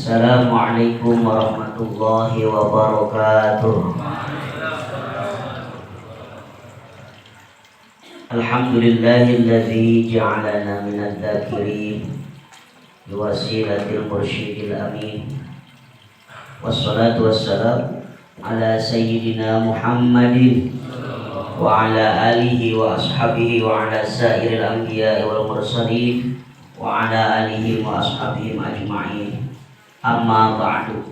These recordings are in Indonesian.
Assalamualaikum warahmatullahi wabarakatuh. Alhamdulillahilladzi ja'alana minadz dzakirin biwasilatil mursyidil amin. Wassalatu wassalamu ala sayyidina Muhammadin wa ala alihi wa ashabihi wa ala sairil anbiya'i wal mursalin wa ala alihi wa ashabihi ajma'in. Amma ba'du.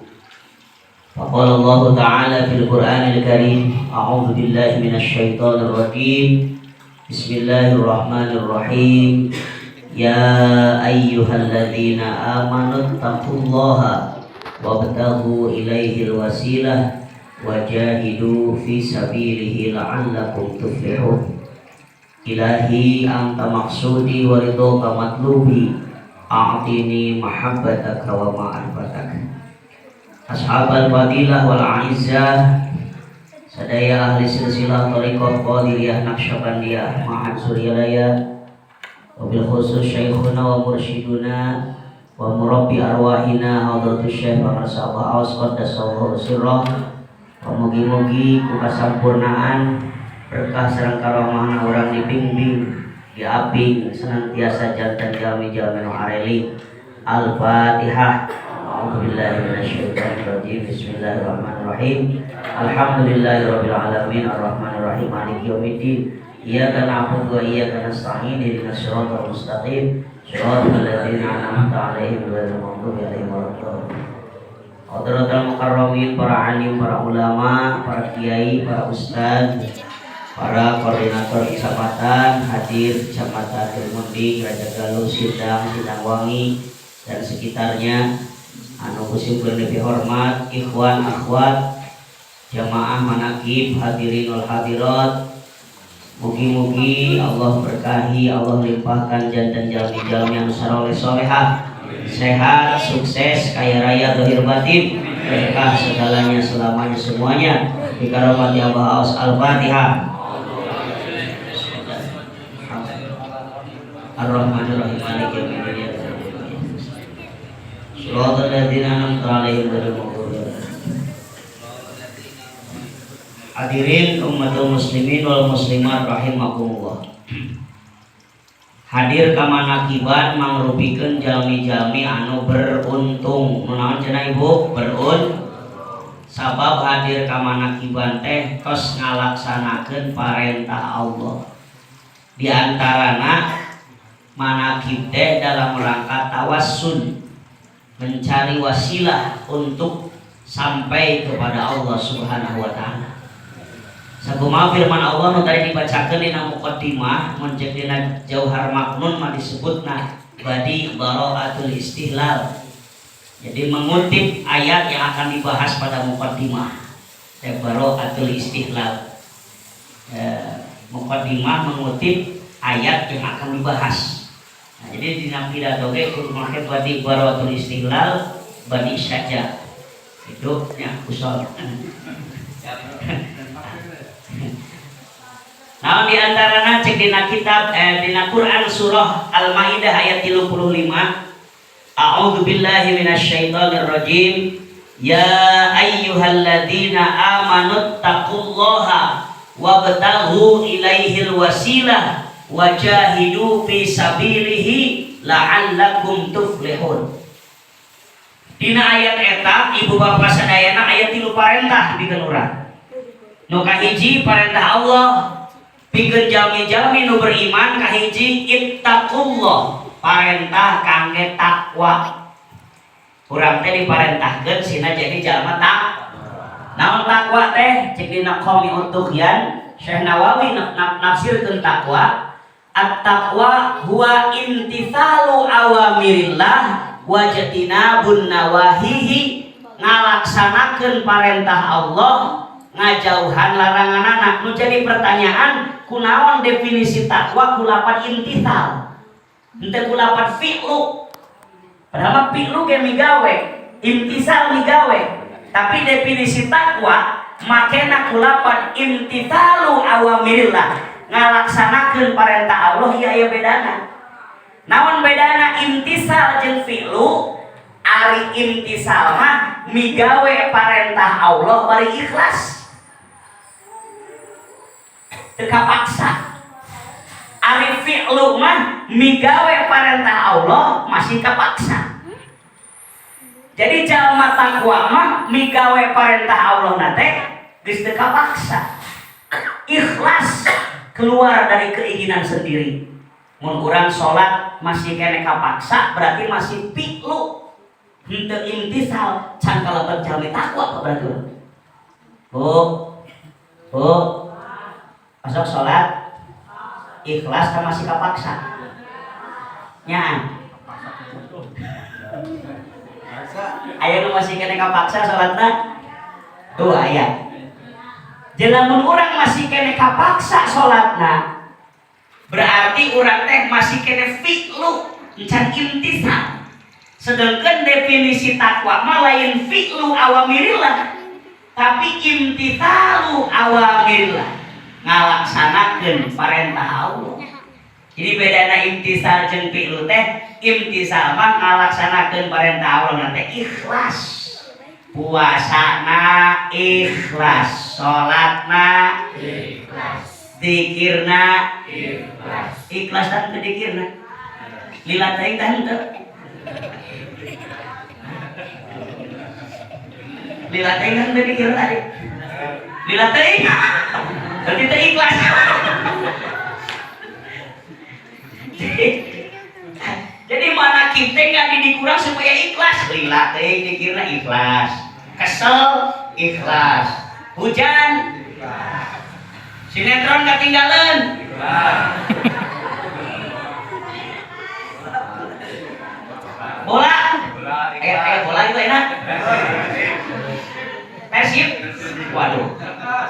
Faqala Allah Ta'ala fil Qur'anil Karim, a'udzu billahi minasy syaithanir rajim. Bismillahirrahmanirrahim. Ya ayyuhalladzina amanu taqullaha wabtaghu ilaihil wasilah wajahidu fi sabilihi la'allakum tuflihun. Ilahi anta maksudi wa ridhoka matlubi, a'tini mahabbataka wa ma'rifataka. Ashabal fadilah wal a'izzah, sadaya ahli silsilah thariqah qadiriyah naqsyabandiyah ma'had suryalaya, wabil khusus syekhuna wa mursyiduna wa murabbi arwahina hadratus syekh wa marsabah awas qaddasallahu sirrah. Wa mugi-mugi ku kasampurnaan berkah sareng karomahna urang dibimbing diaping senantiasa janten jalmi-jalmi nu areli. Al-Fatihah. A'udzubillahi minasyaitonir rajim. Bismillahirrahmanirrahim. Alhamdulillahirabbil alamin arrahmanir rahim maliki yaumiddin. Iyyaka na'budu wa iyyaka nasta'in ihdinas siratal mustaqim siratal ladzina an'amta 'alaihim ghairil maghdubi 'alaihim waladdallin. Hadratul mukarramin, para alim, para ulama, para kiai, para ustaz, para koordinator kecamatan, hadir kecamatan Ilmundi, Raja Galuh, Sindang, Sindangwangi dan sekitarnya, anu kusimkeun lebih hormat, ikhwan akhwat, jamaah manaqib, hadirin wal hadirat. Mugi-mugi Allah berkahi, Allah limpahkan jantan jalmi-jalmi anu saleh salehah, sehat, sukses, kaya raya, zahir batin, berkah segalanya selamanya semuanya. Bikaromati Allah. Al-Fatihah. Ar-Rahmanir-Rahim maliki yaumiddin. Shiratal ladzina an'amta 'alaihim ghairil maghdubi 'alaihim. Hadirin ummatul muslimin wal muslimat rahimakumullah. Hadir ka manakiban mangrupikeun jalmi-jalmi anu beruntung. Naon cenah Ibu? Sabab hadir ka manakiban teh tos ngalaksanakeun parentah Allah. Di antarana manakib teh dalam rangka tawassul, mencari wasilah untuk sampai kepada Allah Subhanahu wa taala. Sakumaha firman Allah nu tadi dibacakeun dina muqaddimah, mun ceuk dina Jauhar Maknun mah disebutna badi bara'atul istihlal. Jadi mengutip ayat yang akan dibahas pada muqaddimah, bara'atul istihlal. Muqaddimah mengutip ayat yang akan dibahas. Nah, jadi dina pidato ge kudu make badi bara'atul istihlal, badi saja. Itu nya usul. Nah, di antarana cek dina kitab dina Quran surah Al-Maidah ayat 35. A'udzu billahi minasyaitonir rajim. Ya ayyuhalladzina amanu taqullaha wabtaghu ilaihil wasilah wajahidu fi sabilihi la'allakum tuflihun. Dina ayat eta ibu bapak sadayana ayat 3 parentah dikeun urang. Nu kahiji parentah Allah pikeun jalmi-jalmi nu beriman, kahiji ittaqullah, parentah kangge takwa. Urang teh diparentahkeun sina jadi jalma takwa. Naon takwa teh? Cek dina Qami'ut Tughyan Syekh Nawawi nafsirkeun takwa, at-taqwa huwa imtithalu awamirillah wa jatinabun nawahihi, ngalaksanakeun parentah Allah, ngajauhan larangan. Nu jadi pertanyaan, kunaon definisi takwa ku lapat imtithal, henteu ku lapat fi'lu. Padahal fi'lu ge migawe, imtisal migawe, tapi definisi takwa makena ku lapat imtithalu awamirillah, ngalaksanakeun parentah Allah. Ieu bedana. Naon bedana imtisal jeung fi'lu? Ari imtisal mah migawe parentah Allah bari ikhlas teu kapaksa. Ari fi'lu mah migawe parentah Allah masih kapaksa. Jadi jalma takwa mah migawe parentah Allah nate geus teu kapaksa. Ikhlas keluar dari keinginan sendiri. Mun urang salat masih kene kapaksa berarti masih fi'lu. Henteu imtisal can kalaban jalmi takwa berarti. Masuk salat ikhlas kan masih kapaksa. Nya. Aya nu masih kene kapaksa salatna? Tuh aya. Lamun urang masih kene kapaksa salatna, berarti urang teh masih kene fi'lu, encan imtisal. Sedangkan definisi takwa mah lain fi'lu awamirillah, tapi imtithalu awamirillah, ngalaksanakeun parentah Allah. Jadi bedana imtisal jeung fi'lu teh, imtisal mah ngalaksanakeun parentah Allah teh ikhlas. Puasana ikhlas, salatna ikhlas, zikirna ikhlas. Ikhlas dan zikirna. Lila teuing tah henteu. Lila teuing kan zikir tadi. Lila teuing. Berarti teu ikhlas. Jadi mana kita nggak dikurang supaya ikhlas. Lila teh dikira ikhlas, kesel ikhlas, hujan ikhlas, sinetron ketinggalan ikhlas, bola bola itu enak. Persib, waduh,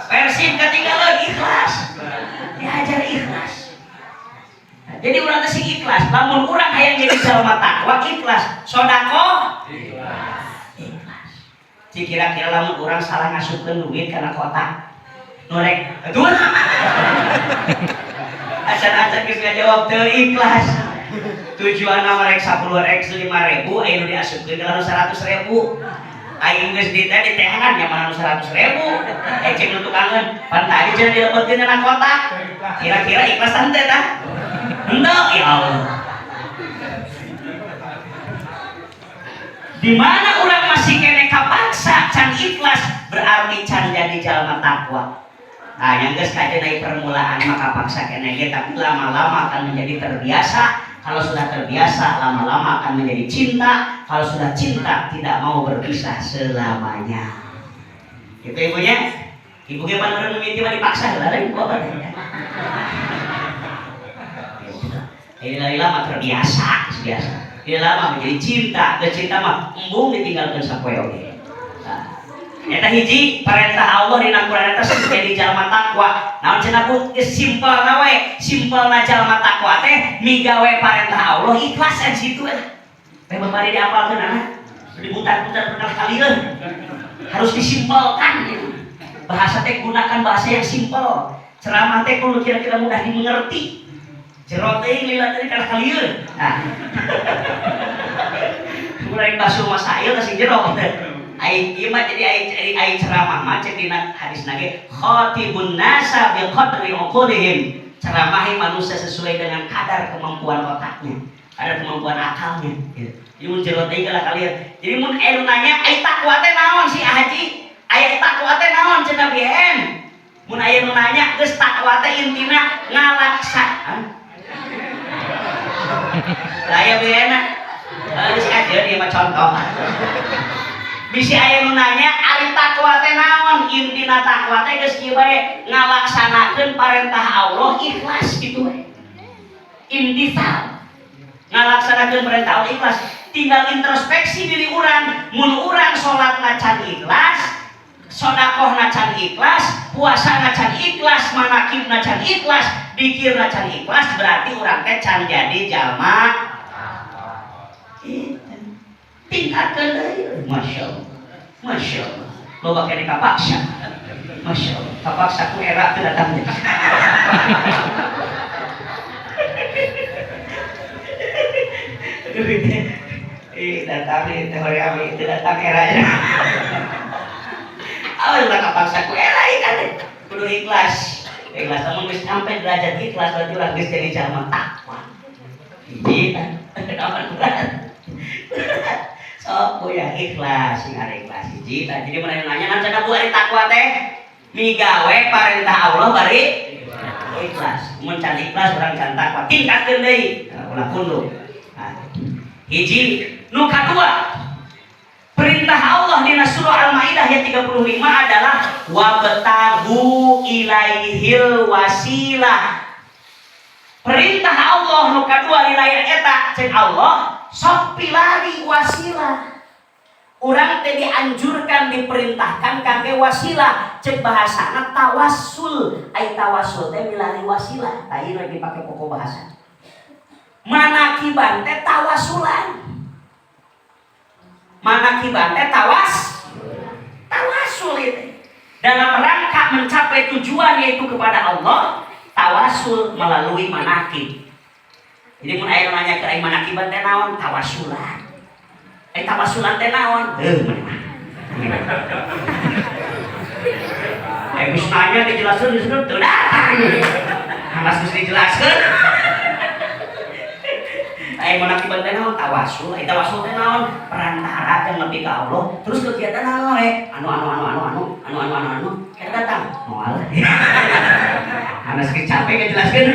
Persib ketinggalan ikhlas, diajar ikhlas. Jadi urang teh sing ikhlas, lamun urang hayang jadi jalma takwa ikhlas, sodako ikhlas. Si kira-kira lamun urang salah ngasupkeun duit kana kotak, norek, aduh. Acan-acan geus ngajawab teu ikhlas. Tujuanna merek 10x 5.000, aya nu diasupkeun kana 100.000. Aing geus di tehangan nyaman 100.000. Cek nu tukangan, pan tadi cenah dilebetkeun kana kotak. Kira-kira ikhlas teh tah? Hendak ya Allah. Di mana orang masih kene kapaksa can ikhlas berarti can jadi jalma takwa. Nah, yang geus kajenai permulaan maka paksa kene ge, tapi lama-lama akan menjadi terbiasa. Kalau sudah terbiasa, lama-lama akan menjadi cinta. Kalau sudah cinta, tidak mau berpisah selamanya. Gitu ibunya. Ibunya pan urang mimiti mah dipaksa heula ibu apa teh. Lila mah terbiasa, biasa. Lila mah menjadi cinta, ke cinta mah embung ditinggalkan sapoe oge. Eta hiji perintah Allah dina Quran eta jadi jalma takwa. Naon cenah Bu? Simpelna we, simpelna jalma takwa teh migawe perintah Allah ikhlas aja situ lah. Teh bari diapalkeun anak. Diputar-putar berkali-kali. Harus disimpelkan. Bahasa teh gunakan bahasa yang simpel. Ceramah teh kudu kira-kira mudah dimengerti. Jero teh lila tadi kana kalieur. Nah. Mulai basuh masail ka sing jero. Ai ieu mah jadi ai ceramah mah cek dina hadis nage khatibun nasa bi qadri uqulihim. Ceramahi manusia sesuai dengan kadar kemampuan otaknya, kadar kemampuan akalnya. Jadi mun jero teh kana kalieur. Jadi mun aya nanya ai takwa teh naon si Haji? Aya takwa teh naon cenah bihen? Mun aya nu nanya geus takwa teh intina ngalaksan. Saya bena, si aja dia mah contoh. Bisi aya nu nanya, ari takwa teh naon? Intina takwa teh geus kieu bae ngalaksanakeun parentah Allah ikhlas kitu we. Imtithal. Ngalaksanakeun parentah Allah ikhlas. Tinggal introspeksi diri urang, mun urang salatna can ikhlas, sedekahna can ikhlas, puasana can ikhlas, manakibna can ikhlas, dikirna can ikhlas, berarti urang teh can jadi jalma tingkatkan deui. Masya Allah, Masya Allah. Loba kene kapaksa. Masya Allah, kapaksa ku era teu datang. Datang di teori kami itu datang eranya. Awal udah kapaksa ku era kan kudu ikhlas. Ikhlas namun geus sampai derajat ikhlas berarti urang geus jadi jalma takwa. Hiji kan naon berat. Sok yang ikhlas sing are ikhlas hiji tah jadi mun nanya naon cenah bu ari takwa teh migawe parentah Allah bari ikhlas. Mun can ikhlas urang can takwa tingkatkeun deui ulah kundu. Hiji nu kadua perintah Allah di surah Al-Maidah ayat 35 adalah wabtagu ilaihil wasilah. Perintah Allah nu kadua dina ayat eta cek Allah sok pilari wasilah. Urang teh dianjurkan diperintahkan kangge wasilah cek bahasana tawassul. Ai tawassul teh milari wasilah. Tah ieu dipake pokok bahasa. Manakiban teh tawasulan. Manakiban teh tawasul itu. Dalam rangka mencapai tujuan yaitu kepada Allah, tawasul melalui manakib. Jadi mun aya nanya ke aing manakiban teh naon? Tawasulan. Tawasulan teh naon? Geus nanya dijelaskeun disebut teu datang. Hamas geus dijelaskeun. Manakiban teh naon? Tawasul. Tawasul teh naon? Perantara yang lebih ke Allah. Terus kegiatan naon anu kita datang moal. Anas geus capek ngejelaskeun.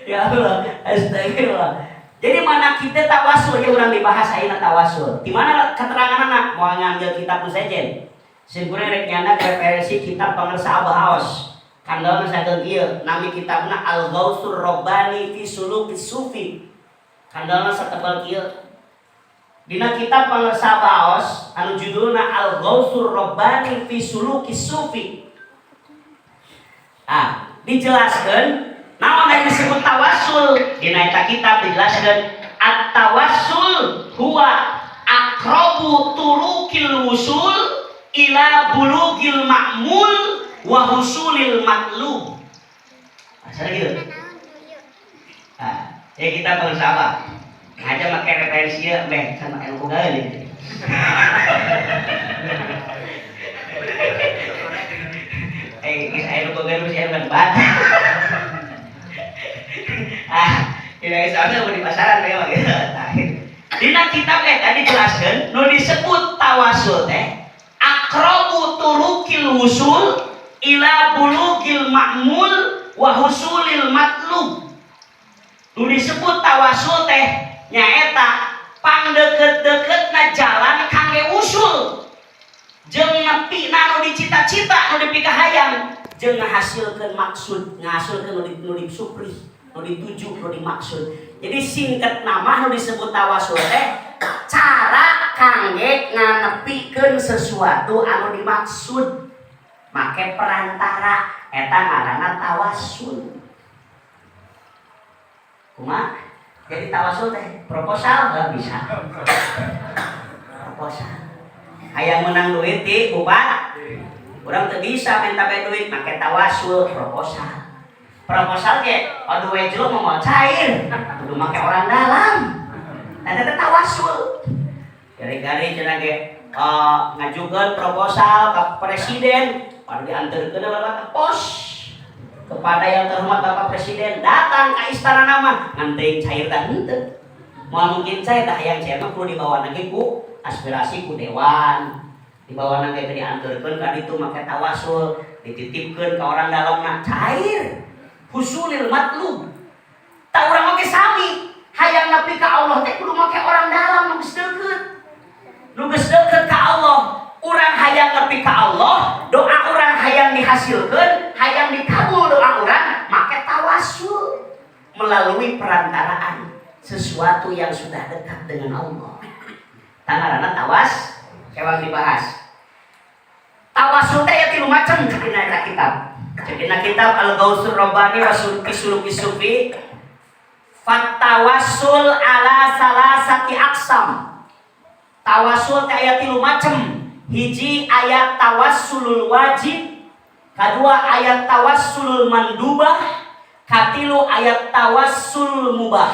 Ya Allah, astagfirullah. Jadi manakib teh tawasul ya urang dibahas ayeuna tawasul. Di mana keteranganna? Moal ngambil kitab nu sejen. Simpulna rek nyanda referensi kitab Pangersa Abah Aos. Kandalna sakeun kieu nami kitabna Al-Ghautsur Rabbani fi Sulukis Sufi. Kandalna satebal kieu. Dina kitab Pangersa Abah Aos anu judulna Al-Ghautsur Rabbani fi Sulukis Sufi. Dijelaskeun naon anu disebut tawassul. Dina eta kitab dijelaskeun at-tawassul huwa aqrabu turukil wusul ila bulugil ma'mul wa husulil matlub. Asal gitu. Ya kita bersama. Aja make referensi ya, beh, sama ilmu gaul ini. Kisah ilmu gaul mesti ada debat. Ini soalnya mau di pasaran ya gitu. Dina kitab tadi dijelaskeun nu disebut tawasul teh aqrabu turukil wusul ila bulugil ma'mul wa husulil matlub. Nu disebut tawasul teh nyaeta pangdeukeut-deukeutna jalan kangge usul jeung nepina nu dicita-cita nu dipikahayang jeung ngahasilkeun maksud ngahasilkeun nu disupri nu dituju nu dimaksud. Jadi singkat nama nu disebut tawasul teh cara kangge nganepikeun sesuatu anu dimaksud make perantara eta ngaranna tawassul. Kumaha? Jadi tawassul teh proposal enggak bisa. Proposal. Hayang menang duit ti bupat. Urang teu bisa minta bae duit make tawassul proposal. Proposal ge adu we jelema moal cair, kudu make orang dalam. Eta tawassul. Gari-gari cenah ge ngajukeun proposal ke presiden, pada diantarkeun ke pos kepada yang terhormat Bapak Presiden, datang ke istana nama nganteing cair dah henteu. Moal mungkin cair dah yang cair mah kudu dibawa nage ku aspirasi ku dewan. Dibawa nage diantarkeun ka ditu make tawassul, dititipkeun ke orang dalamna cair. Husulil matlub. Tak urang oge sami, hayang nepi ka Allah teh kudu make orang dalam nu geus deukeut. Nu geus deukeut ka Allah. Urang hayang nepi ka Allah, doa urang hayang dihasilkeun, hayang dikabul doa urang, make tawassul melalui perantaraan sesuatu yang sudah dekat dengan Allah. Tangarana tawas, kewang dibahas. Tawassul teh aya 3 macam dina kitab. Dina kitab Al-Ghautsur Rabbani wa Sulukis Sufi. Fatawassul ala salasati aqsam. Tawassul teh aya 3 macam. Hiji ayat tawassulul wajib, kedua ayat tawassulul mandubah, katilu ayat tawassul mubah.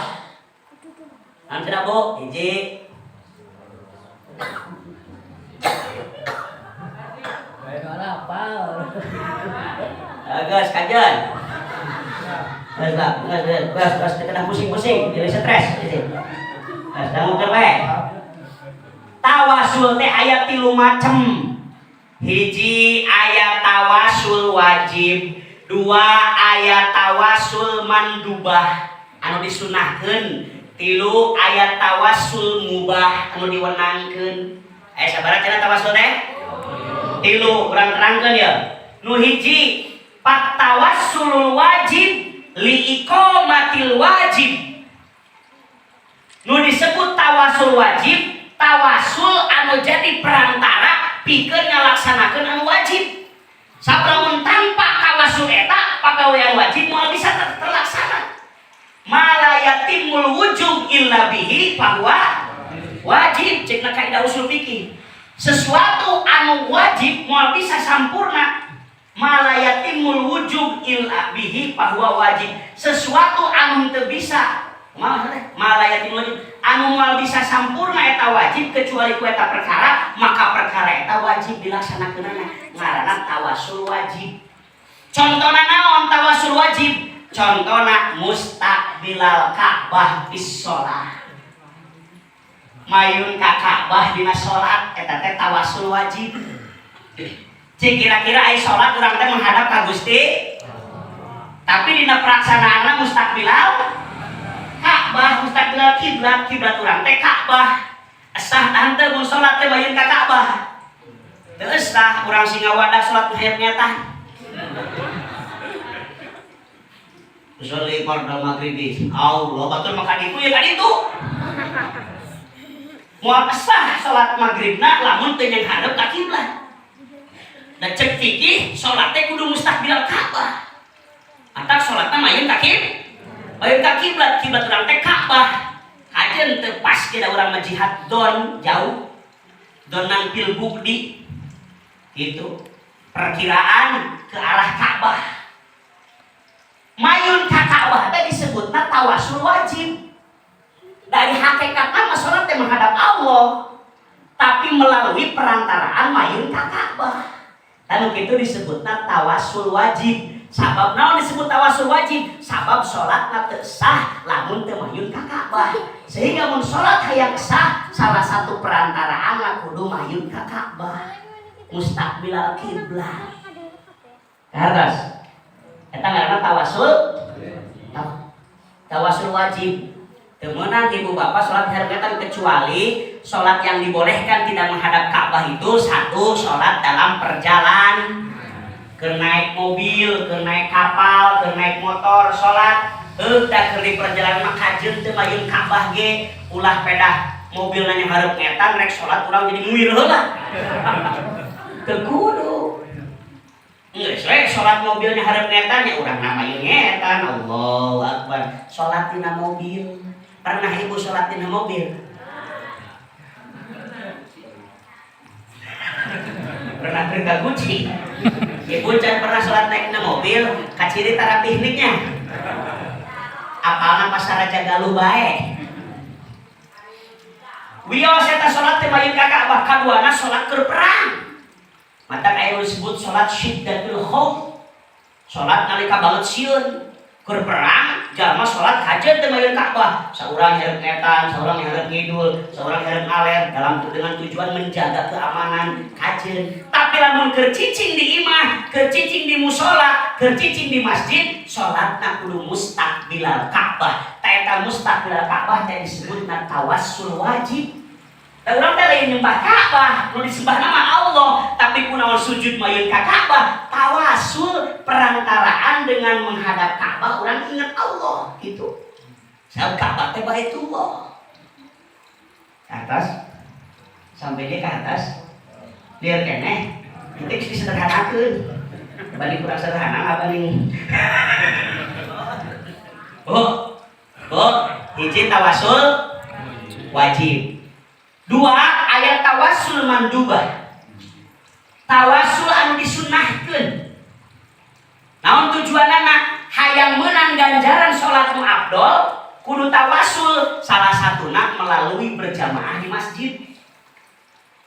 Nanti Bu, hiji. Gas kajian. Gas, kita pusing-pusing, jadi stres. Gas, dangu kerwe. Tawasul teh aya 3 macem. Hiji aya tawasul wajib, 2 aya tawasul mandubah anu disunahkeun, 3 aya tawasul mubah anu diwenangkeun. Aya sabaraha cenah tawasul teh? 3, urang terangkeun ya. Nu hiji pat tawassulul wajib li iqamatil wajib. Nu disebut tawasul wajib, tawasul anu jadi perantara pikeun ngalaksanakeun anu wajib. Sabramun tanpa tawasul eta pagawean wajib moal bisa terlaksana. Mala yatimul wujub illa bihi bahwa wajib cekna kaidah usul fikih. Sesuatu anu wajib moal bisa sampurna. Mala yatimul wujub illa bihi bahwa wajib. Sesuatu anu teu bisa mala yatimul wujub anu moal bisa sampurna eta wajib kecuali ku eta perkara, maka perkara eta wajib dilaksanakeunana. Ngaranna tawasul wajib. Contona naon tawasul wajib? Contona mustaqbilal Ka'bah bis shalah. Mayun ka Ka'bah dina salat eta teh tawasul wajib. Cik kira-kira ai salat urang teh menghadap ka Gusti, tapi dina pelaksanaanna mustaqbilal Ka'bah, mustaqbilal kiblat, kiblat urang teh Ka'bah. Esah tante mun salat teh mayun ka Ka'bah. Teu esah urang Singawada salat hayat ngetan. Usolli fardhu maghribi. Allah batur maka ditu ya kan itu. Moal esah salat maghribna lamun teu ngadep ka kiblat. Da cek fikih salat teh kudu mustaqbilal Ka'bah. Atak salatna mayun ka kiblat, kiblat urang teh Ka'bah. Kajen teu pas kita urang majihad don jauh. Donan pil bukdi. Itu perkiraan ke arah Ka'bah. Mayun ka Ka'bah teh disebutna tawasul wajib. Dari hakikatna mah salat teh menghadap Allah, tapi melalui perantaraan mayun ka Ka'bah. Dan itu disebutna tawasul wajib. Sabab naon disebut tawasul wajib? Sabab salatna teu sah lamun teu mayun ka Ka'bah. Sehingga mun salat hayang sah, salah satu perantaraan kudu mayun ka Ka'bah. Mustaqbilal kiblat. Kartas. Eta ngaranna tawasul. Tawasul wajib. Temenan ibu bapak sholat hargatan kecuali sholat yang dibolehkan tidak menghadap Ka'bah itu satu sholat dalam perjalanan, naik mobil, naik kapal, naik motor, sholat udah di perjalanan maka kajeun teu mayun Ka'bah ge ulah pedah mobil nanya hareup ngetan rek sholat urang jadi muir heula. Teu kudu. Geus we sholat mobilnya hareup ngetan ya urang na mayun ngetan. Allahu Akbar. Sholat dina mobil. Pernah ibu sholat di mobil? Pernah kerja kunci? Ibu jangan pernah sholat naik di mobil, kaciri tara pikniknya. Apalna pasar Raja Galuh bae. Wios eta sholat teh mayun ka Ka'bah, kaduana sholat keur perang. Mata aya disebut sholat syiddatul khauf. Sholat nalika banget sieun. Keur perang, jalma sholat hajat teh mayun Ka'bah. Saurang hareup ngetan, saurang hareup ngidul, saurang hareup ngaler dengan tujuan menjaga keamanan kajeun. Tapi lamun keur cicing di imah, keur cicing di mushola, keur cicing di masjid, sholatna kudu mustaqbilal Ka'bah. Ta eta mustaqbilal Ka'bah teh disebutna tawassul wajib. Da urang teh lain nyembah Ka'bah, nu disembah nama Allah, tapi kunaon sujud mayun ka Ka'bah, tawasul perantaraan dengan menghadap Ka'bah urang ingat Allah gitu. Sabab Ka'bah teh Baitullah. Ke atas sampai dia ke atas. Lihat keneh, nanti disederhanakeun. Balik kurang sederhana apa nih? Hiji tawasul wajib. 2 ayat tawasul mandubah. Tawasul anu disunahkeun. Naon tujuanna? Hayang meunang ganjaran salat nu afdol, kudu tawasul, salah satunya melalui berjamaah di masjid.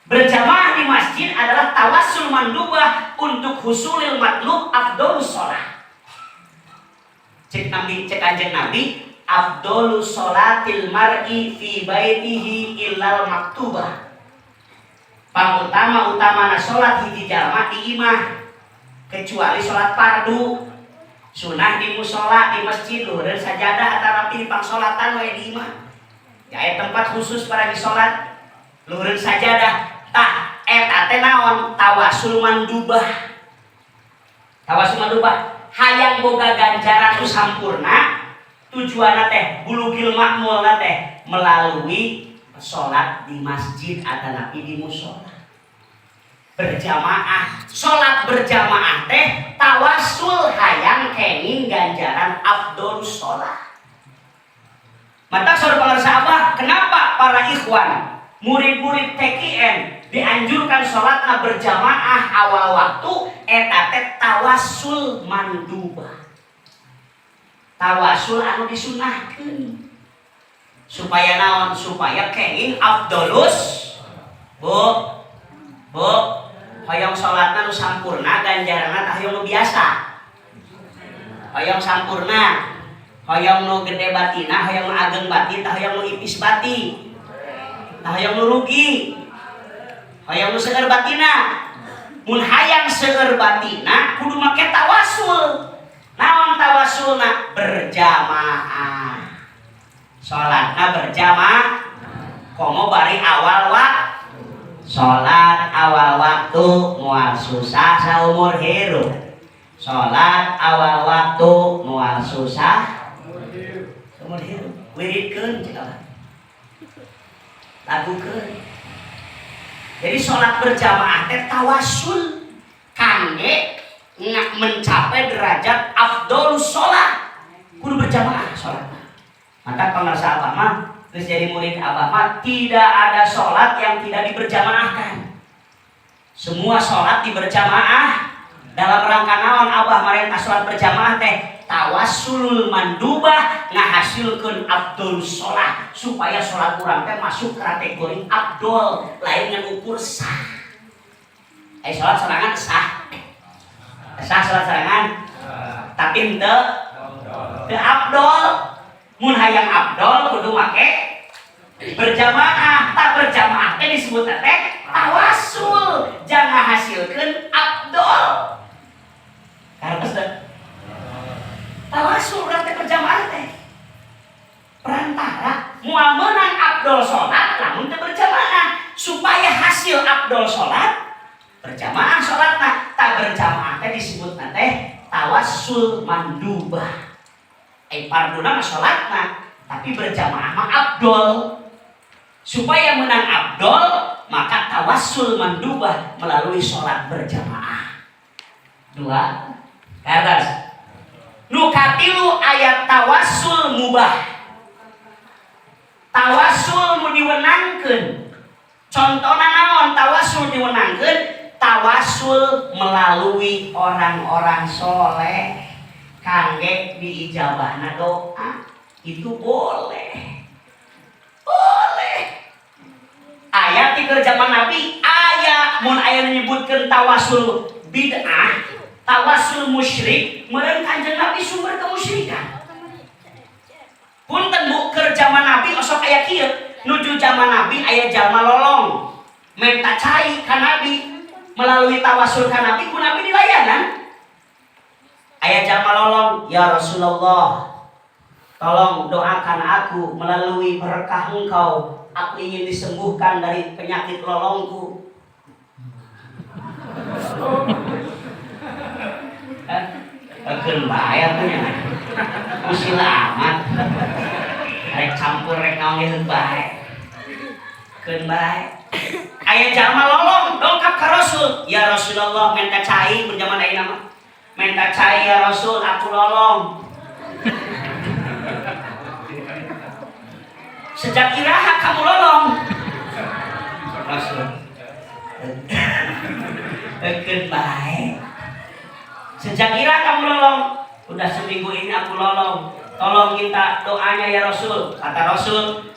Berjamaah di masjid adalah tawasul mandubah untuk husulil matlub afdolus sholat. Cek anjing Nabi, afdolus sholatil mar'i fi baitihi illal maktubah. Pangutama sholat hiji jalma di imah kecuali sholat fardu. Sunah di musola di masjid luhur sajadah atau rapi di pangsolatan wae di imah. Ya tempat khusus para di sholat luhur sajadah. Tah eta teh naon? Tawasul mandubah. Tawasul mandubah hayang boga ganjaran nu sampurna, tujuanna teh bulugil makmulna teh melalui sholat di masjid atau napi di musola. Berjamaah, sholat berjamaah teh tawasul hayang kenging ganjaran afdolus sholat. Mata saudara pengarsa Abah, kenapa para ikhwan murid-murid TKN dianjurkan sholatna berjamaah awal waktu? Eta teh tawasul mandubah, tawasul anu disunahkeun supaya naon? Supaya kenging afdolus bu hoyong sholatna nu sampurna ganjaranna tah hoyong nu biasa, hoyong sampurna, hoyong nu gede batina, hoyong nu ageng bati, tah hoyong nu ipis bati, tah hoyong nu rugi, hoyong nu seueur batina. Mun hayang seueur batina kudu make tawasul. Naon tawasulna? Berjamaah, sholatna berjamaah. Komo bari awal waktu sholat awal waktu moal susah saumur hirup. Sholat awal waktu moal susah saumur hirup. Wiridkeun cenah. Lagukeun. Jadi sholat berjamaah teh tawasul kangge mencapai derajat afdolus sholat. Kudu berjamaah sholatna. Maka pengarsa Abah mah terus jadi murid Abah mah tidak ada sholat yang tidak diberjamaahkan. Semua sholat diberjamaah. Dalam rangka naon Abah marentah sholat berjamaah teh? Tawasul mandubah ngahasilkeun afdolus sholat supaya sholat urang teh masuk kategori afdol, lain ngan ukur sah. Sholat sorangan sah. Sah sholat sorangan. Tapi henteu afdol. Mun hayang afdol kudu make berjamaah. Tak berjamaah teh disebut teh tawasul, jangan hasilkeun afdol. Kartos teh tawasul urang teh berjamaah teh perantara moal meunang afdol salat lamun teh berjamaah. Supaya hasil afdol salat berjamaah salatna, tak berjamaah teh disebutna teh tawasul mandubah. Farduna mah sholatna, tapi berjamaah mah afdol. Supaya menang afdol, maka tawassul mandubah melalui sholat berjamaah. Dua, karas. Nukatilu ayat tawassul mubah. Tawassul nu diwenangkeun. Contona naon tawassul diwenangkeun? Tawassul melalui orang-orang soleh. Kangge diijabahna doa itu boleh. Ayat di zaman Nabi ayat mun aya menyebutkeun tawasul bid'ah, tawasul musyrik, meureun Kanjeng Nabi sumber kemusyrikan. Punten bu keur zaman Nabi osok aya kieu, nuju zaman Nabi aya jalma lolong minta cai ka Nabi melalui tawasul ka Nabi, ku Nabi dilayanan. Ayah jalma lolong, ya Rasulullah, tolong doakan aku melalui berkah engkau. Aku ingin disembuhkan dari penyakit lolongku. Keun bae atunya. Usil amat. Rek campur rek naon geus bae. Keun bae. Ayah jalma lolong dongkap ka Rasul. Ya Rasulullah minta cai berjaman ayeuna mah. Minta cai ya Rasul, aku lolong. Sejak iraha kamu lolong? Rasul. Keun bae. Sejak iraha kamu lolong? Udah seminggu ini aku lolong. Tolong minta doanya ya Rasul. Kata Rasul,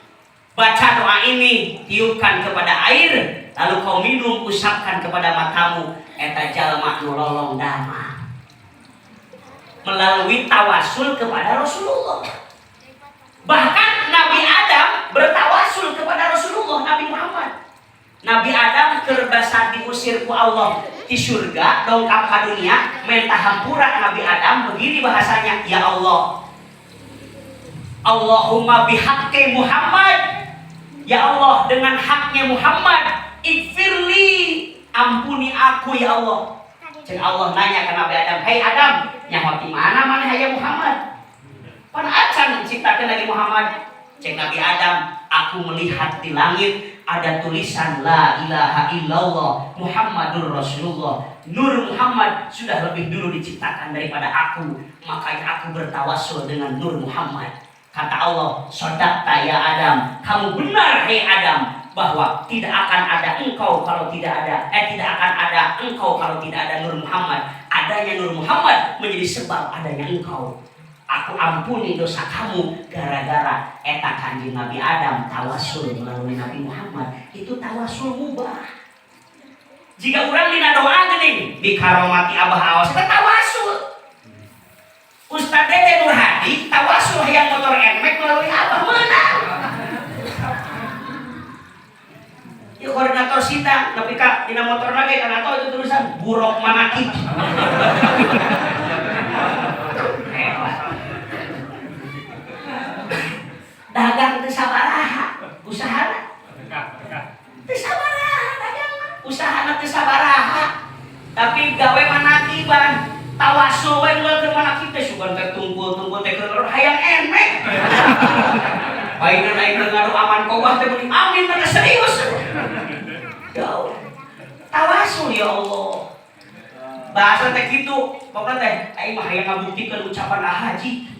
baca doa ini, tiupkan kepada air, lalu kau minum, usapkan kepada matamu, eta jalma nu lolong dama. Melalui tawasul kepada Rasulullah. Bahkan Nabi Adam bertawasul kepada Rasulullah Nabi Muhammad. Nabi Adam kerbasa diusir ku Allah di surga, dongkap ke dunia, minta hampura Nabi Adam, begini bahasanya, ya Allah, Allahumma bihaqqi Muhammad, ya Allah dengan haknya Muhammad, ikfirli, ampuni aku ya Allah. Cek Allah nanya ke Nabi Adam, hai Adam, nyawa di mana ya Muhammad? Pan acan ciptakan Nabi Muhammad. Cek Nabi Adam, aku melihat di langit ada tulisan la ilaha illallah Muhammadur Rasulullah. Nur Muhammad sudah lebih dulu diciptakan daripada aku, makanya aku bertawassul dengan Nur Muhammad. Kata Allah, sodakta ya Adam, kamu benar hai Adam, bahwa tidak akan ada engkau kalau tidak ada engkau kalau tidak ada Nur Muhammad. Adanya Nur Muhammad menjadi sebab adanya engkau. Aku ampuni dosa kamu gara-gara eta kanjeng Nabi Adam tawasul melalui Nabi Muhammad. Itu tawasul mubah. Jika orang dina doa geuning dikaromati Abah Aos eta tawasul. Ustaz Dede Nur Hadi tawasul yang motor NMAX melalui Abah menang. Ya koordinator sidang tapi kak dina motor lagi kan atau itu tulisan buruk manakib. Dagang teu sabaraha, usahana teu sabaraha, dagang usahana teu sabaraha, tapi gawe manakiban tawasul we ngeuleun manakib teh sugan teh tumpul-tumpul teh keur hayang emek. Baina ngadu aman kobah teh mending amin teh serius. Jauh. Tawasul ya Allah. Bahasa teh kitu, pokokna teh aing mah hayang ngabuktikeun ucapan haji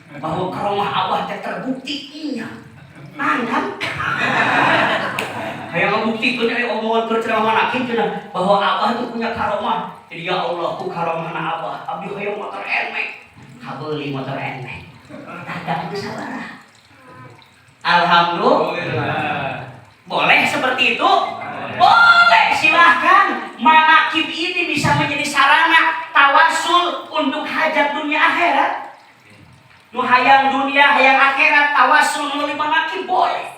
bahwa karomah Allah teh terbuktinya. Mantap. Hayang ngabuktikeun aya omongan keur ceramah manakib cenah bahwa Allah itu punya karomah. Jadi ya Allah, ku karomahna Allah. Abdi hoyong motor NMAX. Habeuli motor NMAX. Dagang teu sabaraha. Alhamdulillah. Boleh seperti itu? Boleh, silahkan. Manakib ini bisa menjadi sarana tawasul untuk hajat dunia akhirat. Nu hayang dunia, hayang akhirat, tawasul melalui manakib boleh.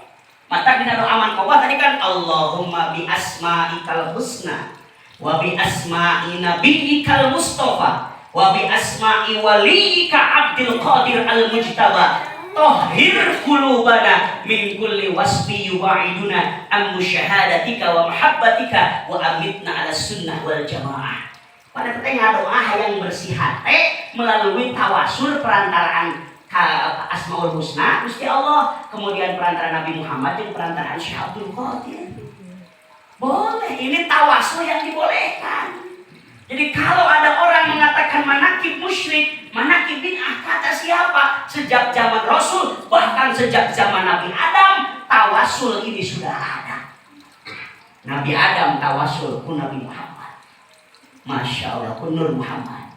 Mata dina doa aman kobah tadi kan Allahumma bi asma'ikal husna wa bi asma'i nabiyyikal mustafa wa bi asma'i waliyika Abdul Qadir al-Mujtaba tahhir qulubana min kulli wasfi yu'iduna an musyahadatika wa mahabbatika wa amitna ala sunnah wal jamaah. Pada pertanyaan doa yang bersih hati melalui tawasul perantaraan Asmaul Husna Gusti Allah, kemudian perantaraan Nabi Muhammad dan perantaraan Syekh Abdul Qadir. Boleh, ini tawasul yang dibolehkan. Jadi kalau ada orang mengatakan manakib musyrik, manakib bid'ah, kata siapa? Sejak zaman Rasul, bahkan sejak zaman Nabi Adam, tawasul ini sudah ada. Nabi Adam tawasul ku Nabi Muhammad. Masya Allah, ku Nur Muhammad.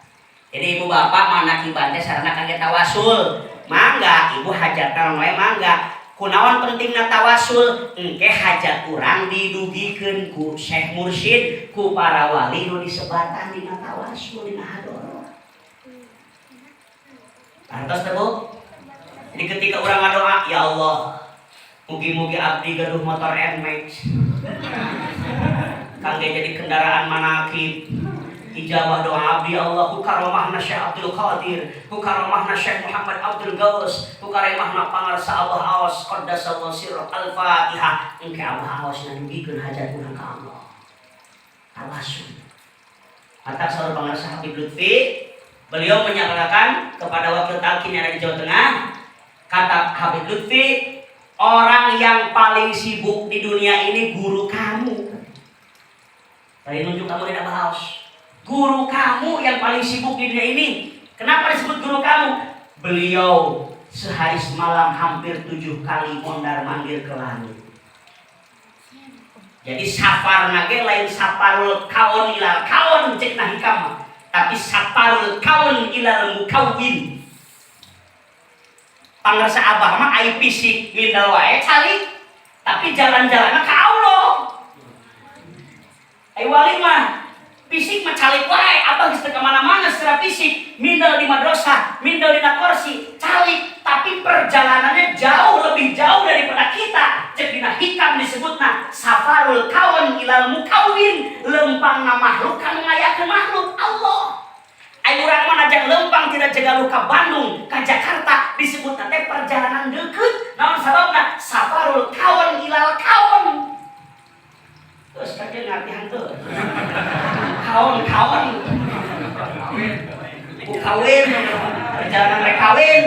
Jadi ibu bapak manakiban teh sarana kangge tawasul. Mangga ibu hajatan we mangga. Kunaon pentingna tawasul? Engke hajat urang didugikeun ku Syekh Mursyid, ku para wali nu disebatan dina tawasul dina hadoroh. Pantos teh Bu? Jadi ketika urang ngadoa, ya Allah, mugi-mugi abdi gaduh motor NMAX. Kangge jadi kendaraan manakib. Ijabah doa abdi Allah, ku karomahna Syekh Abdul Qadir, ku karomahna Syekh Muhammad Abdul Gaus, ku karomahna pangarsa Abah Aos qaddasallahu sirra. Al-Fatihah. Engke Abah Aos ngadugikeun hajat urang ka Allah. Tawasul. Mata saur pangarsa Habib Lutfi, beliau menyatakan kepada wakil talqin yang ada di Jawa Tengah, kata Habib Lutfi, orang yang paling sibuk di dunia ini guru kamu. Tadi nunjuk kamu di Abah Aos. Guru kamu yang paling sibuk di dunia ini. Kenapa disebut guru kamu? Beliau sehari semalam hampir 7 kali mondar-mandir ke langit. Jadi safar nage lain safarul kaun ilal kaun cek nah hikam, tapi safarul kaun ilal mukawwin. Pangersa abah mah ai fisik mindel wae calik, tapi jalan-jalanna ka Allah. Ai wali mah fisik mah calik wae, abah geus teu ka mana-mana secara fisik, mindel di madrasah, mindel di kursi, calik, tapi perjalanannya jauh lebih jauh daripada kita. Cek dina hikam disebutna safarul kawan ilal mukawin, lempangna makhluk kanu ngayakeun makhluk Allah. Ai urang mah najang lempang tidak jaga luka Bandung ka Jakarta disebut teh perjalanan deukeut. Naon sababna? Safarul kawan ilal kawan. Terus kakek ngartihan tuh. Kawan-kawan. Kawin, perjalanan rek kawin.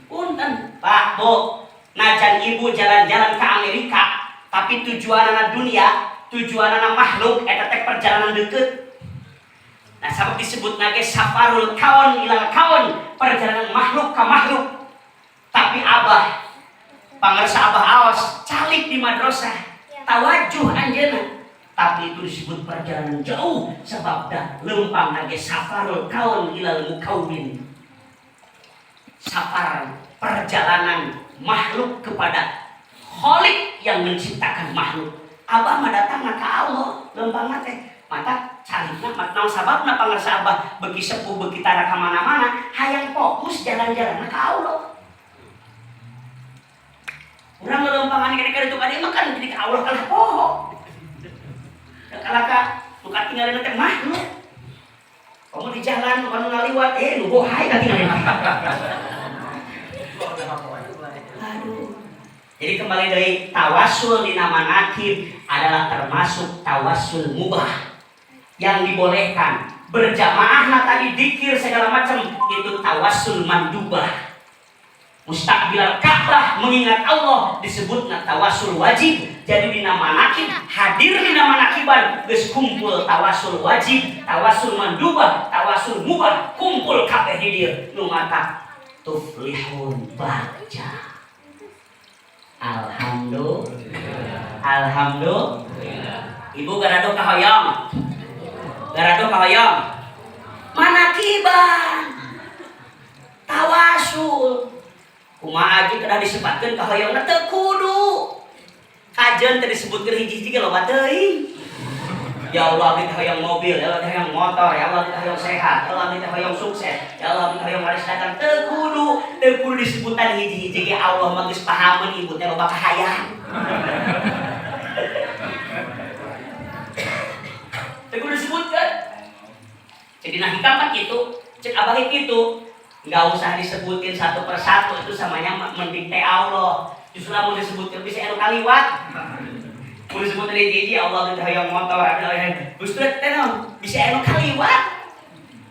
Punten, Pak, Bu. Najan ibu jalan-jalan ke Amerika, tapi tujuanana dunia, tujuanana makhluk eta teh perjalanan deukeut. Nah, sabab disebut nage safarul kawan ilal kawan, perjalanan makhluk ke makhluk. Tapi abah pangarsa abah aos calik di madrasah, tawajuh anjeunna. Tapi itu disebut perjalanan jauh sebab dah lempang nage safarul kawan ilal mukawin. Safar perjalanan makhluk kepada Khalik yang menciptakan makhluk. Abah mah datang ka Allah, lempang teh mata carina naon sababna pangarsa abah beuki sepuh beuki tara ka mana-mana, hayang fokus jalan-jalan ka Allah. Urang ngelempangan kene-kene itu kade mah kan jadi ka Allah kalah poho. Da kalah ka nu katinggalna teh makhluk. Kamu di jalan nu kanu ngaliwat nu bohay katinggalna. Aduh. Jadi kembali dari tawasul di nama nakib adalah termasuk tawasul mubah yang dibolehkan. Berjamaah tadi dikir segala macam itu tawasul mandubah. Mustaqbilal Ka'bah mengingat Allah disebutna tawasul wajib. Jadi di nama nakib hadir di nama nakiban geus kumpul tawasul wajib, tawasul mandubah, tawasul mubah kumpul kabeh di dieu nu mata tuflihun baca. Alhamdulillah. Alhamdulillah. Ibu garado kahoyong. Garado kahoyong. Manakiban. Tawasul. Kumaha aja kada disebutkeun kahoyongna teu kudu. Kajeun teh disebutkeun hiji-hiji ge loba teuing. Ya Allah kita hoyong mobil, ya Allah kita hoyong motor, ya Allah kita hoyong sehat, ya Allah kita hoyong sukses, ya Allah kita hoyong waris datang. Teu kudu disebutan hiji-hiji ge Allah mah geus pahameun ibu teh loba kahayang. Teu kudu disebutkeun. Cek dina hikam kan kitu, cek abah kitu. Enggak usah disebutin satu persatu, itu samanya mending teh Allah. Justru mau disebutkeun bisa anu kaliwat. Mau disebut dari hiji Allah kita hoyong motor ada justru teh bisa anu kaliwat.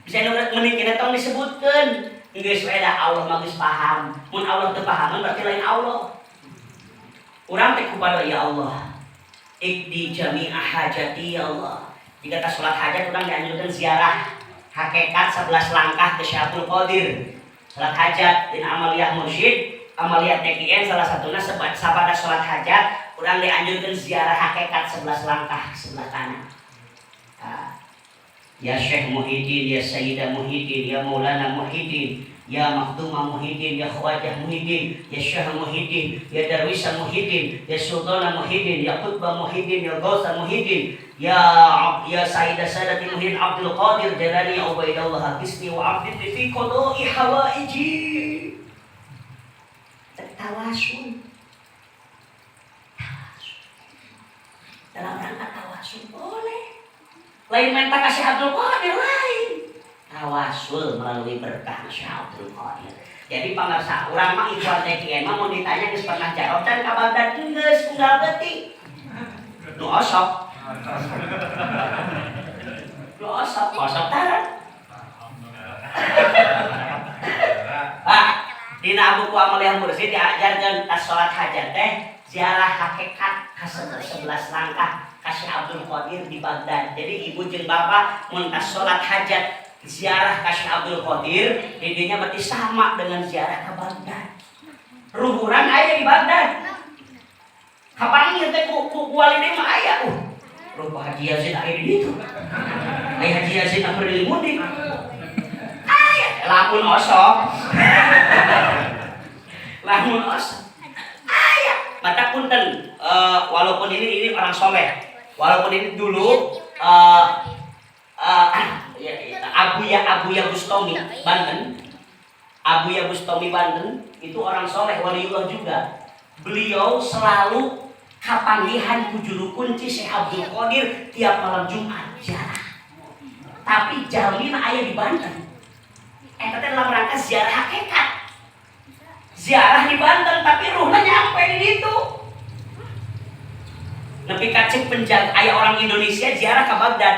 Bisa anu mending kita tong disebutkeun. Geus wae da Allah mah geus paham. Mun Allah teu paham berarti lain Allah. Urang teh kupada ya Allah. Ikdi jami'a hajati ya Allah. Jika ta salat hajat urang dianjurkeun ziarah hakikat 11 langkah ke Syaikhul Qadir. Salat hajat dina amaliyah mursyid, amaliyah TKN salah satunya sabada salat hajat urang dianjurkeun ziarah hakikat 11 langkah sebelah kanan. Ya Syekh Muhyiddin, ya Sayyidah Muhyiddin, ya Maulana Muhyiddin, ya Makhdumah Muhyiddin, ya Khawajah Muhyiddin, ya Syekh Muhyiddin, ya Darwisah Muhyiddin, ya Sultana Muhyiddin, ya Qutbah Muhyiddin, ya Gausa Muhyiddin, ya Sayyidah Sadati Muhyiddin Abdul Qadir Jalani ya Ubaidullah Bismi wa abdi fi qada'i hawaiji. Tawasul. Dalam rangka tawasul boleh. Lain minta kasih Abdul Qadir lain. Tawasul melalui berkah Syekh Abdul Qadir. Jadi pangarsa urang mah ikhwan TKN mah mun ditanya geus pernah jarot can ka Baghdad geus unggal beuti. Nu osok. Nu osok taran. Pak, dina buku amaliyah mursyid diajarkeun tas salat hajat teh ziarah hakikat ka 11 langkah ka Syekh Abdul Qadir di Baghdad. Jadi ibu jeung bapak mun tas salat hajat ziarah ka Syekh Abdul Qadir, didinya berarti sama dengan ziarah ke Baghdad. Ruhuran aya di Baghdad. Kapan ieu teh ku walide mah aya ruh Haji Yazid aya di ditu. Aya Haji Yazid Amrul Mudik. Aya lamun osok. Lamun osok. Aya, mata punten walaupun ini orang soleh. Walaupun ini dulu Abuya Bustami Banten. Abuya Bustami Banten itu orang soleh waliullah juga. Beliau selalu kapanggihan ku juru kunci Syekh Abdul Qadir tiap malam Jumat ziarah. Tapi jalmin aya di Banten. Eta teh dalam rangka ziarah hakikat. Ziarah di Banten tapi ruhna nyampe di ditu. Nepi kacek penjaga aya orang Indonesia ziarah ke Baghdad.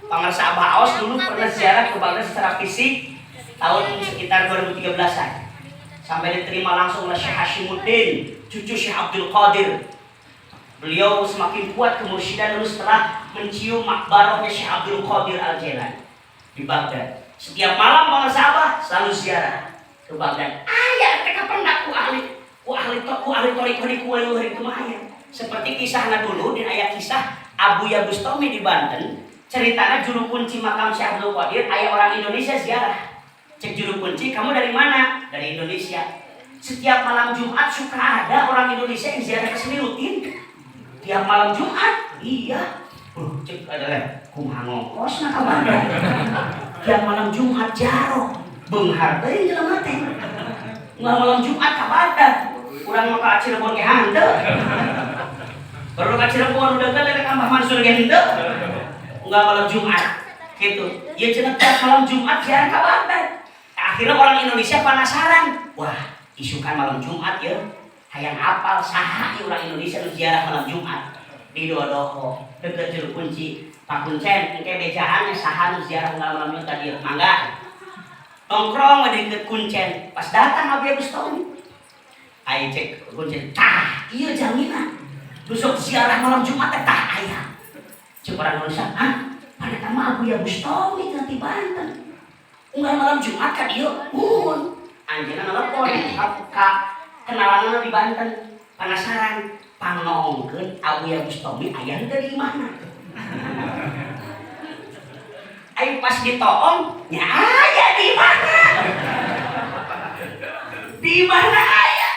Pangarsa Abah Aos dulu pernah ziarah ke Baghdad secara fisik tahun sekitar 2013-an. Sampai diterima langsung oleh Syekh Hashimuddin, cucu Syekh Abdul Qadir. Beliau semakin kuat kemursyidaan dulu setelah mencium makbarahnya Syekh Abdul Qadir Al-Jailani di Baghdad. Setiap malam pangarsa Abah selalu ziarah ke Baghdad. Aya teh kapendak ku ahli toriko di kualilah itu mah aya. Seperti kisahnya dulu di ayat kisah Abuya Bustami di Banten. Ceritanya juru kunci makam Syekh Abdul Qadir, aya orang Indonesia ziarah. Cek juru kunci, kamu dari mana? Dari Indonesia. Setiap malam Jumat suka ada orang Indonesia yang ziarah ke sini rutin. Tiap malam Jumat, iya. Cek adalah kumaha ngongkos na kabar. Tiap malam Jumat jaro, beunghar teh jelema teh. Malam Jumat ka Baghdad. Urang mah ka Cirebon ge hanteu. Baru ka Cirebon udah kan ka Mbah Mansur ge henteu. Enggak malam Jumat gitu. Ya cenah tiap malam Jumat ziarah ka Baghdad. Akhirnya orang Indonesia penasaran. Wah, isukan malam Jumat ya. Hayang apal saha ieu orang Indonesia nu ziarah malam Jumat. Di Dodoho, deket juru kunci. Pak Kuncen, engke bejaan saha nu ziarah malam Jumat tadi. Mangga. Nongkrong di deket Kuncen. Pas datang Abuya Bustami. Ai cek Kuncen, tah, ieu jaminan. Besok ziarah malam Jumat teh tah aya. Cek orang Indonesia, hah? Pada mah Abuya Bustami di Banten. Unggal malam Jumat ka dieu, anjeunna nelpon ka kenalanna di Banten. Penasaran, panongkeun Abuya Bustami aya teu di mana? Ayo pas ditoong, nya aya di mana? Di mana aya?